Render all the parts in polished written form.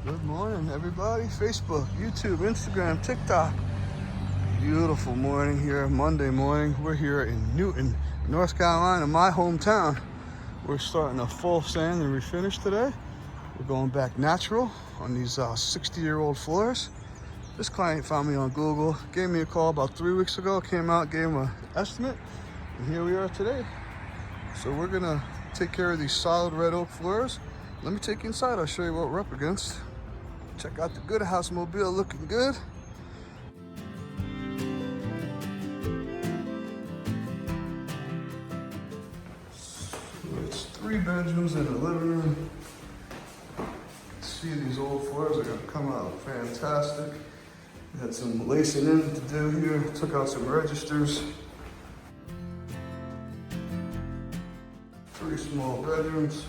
Good morning, everybody. Facebook, YouTube, Instagram, TikTok. Beautiful morning here, Monday morning. We're here in Newton, North Carolina, my hometown. We're starting a full sand and refinish today. We're going back natural on these 60-year-old floors. This client found me on Google, gave me a call about 3 weeks ago, came out, gave him an estimate, and here we are today. So we're gonna take care of these solid red oak floors. Let me take you inside, I'll show you what we're up against. Check out the good house mobile, looking good. So it's 3 bedrooms and a living room. See, these old floors are gonna come out fantastic. We had some lacing in to do here, took out some registers. 3 small bedrooms.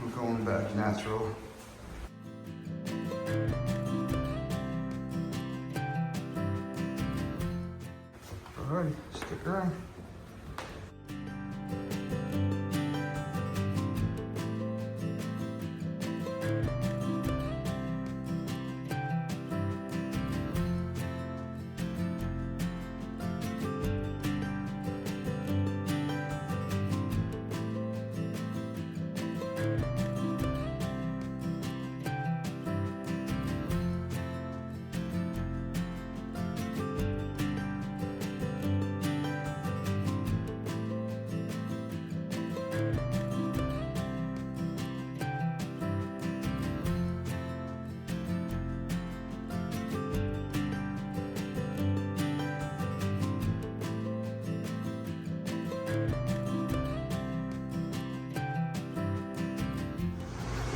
We're going back natural. Alright, stick around.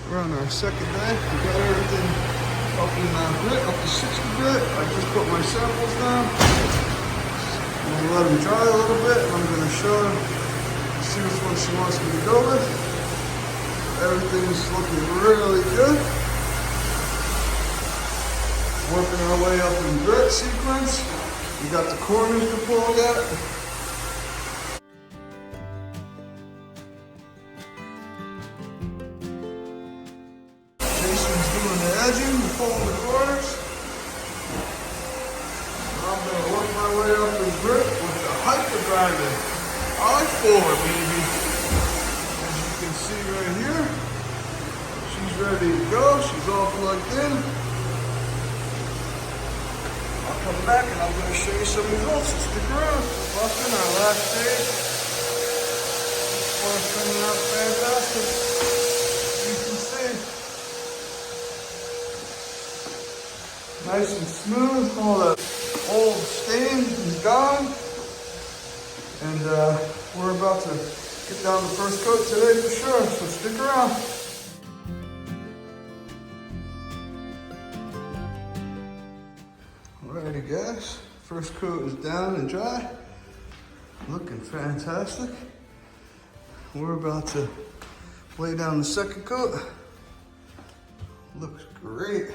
We're on our second day. We got everything up in grit, up to 60 grit. I just put my samples down. I'm gonna let them dry a little bit. I'm gonna show her, see which one she wants me to go with. Everything's looking really good. Working our way up in grit sequence. We got the corners to pull yet. Doing the edging, pulling the corners. I'm going to work my way up in grit with the hiker grinder. I-4, baby. As you can see right here, she's ready to go. She's all plugged in. I'll come back and I'm going to show you some results. So stick around. Busting our last stage. This one's coming out fantastic. You can see. Nice and smooth, all that old stain is gone. And we're about to get down the first coat today for sure, so stick around. Alrighty guys, first coat is down and dry. Looking fantastic. We're about to lay down the second coat. Looks great.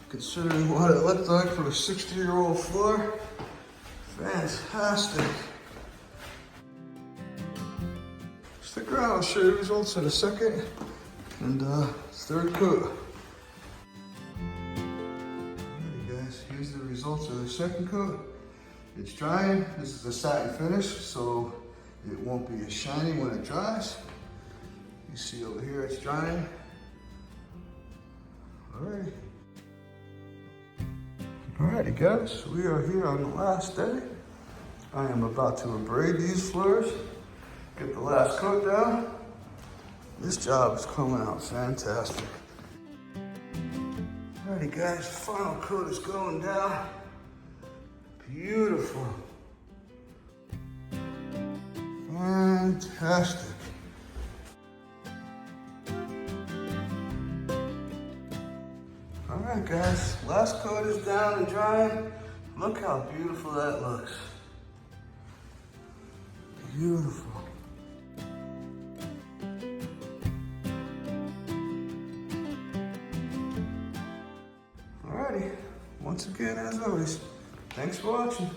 Considering what it looked like for a 60-year-old floor. Fantastic. Stick around, I'll show you the results in a second. And third coat. Alrighty guys, here's the results of the second coat. It's drying. This is a satin finish, so it won't be as shiny when it dries. You see over here it's drying. Alrighty. Alrighty guys, we are here on the last day. I am about to abrade these floors, get the last coat down. This job is coming out fantastic. Alrighty guys, final coat is going down. Beautiful. Fantastic. Alright guys, last coat is down and drying. Look how beautiful that looks. Beautiful. Alrighty, once again as always, thanks for watching.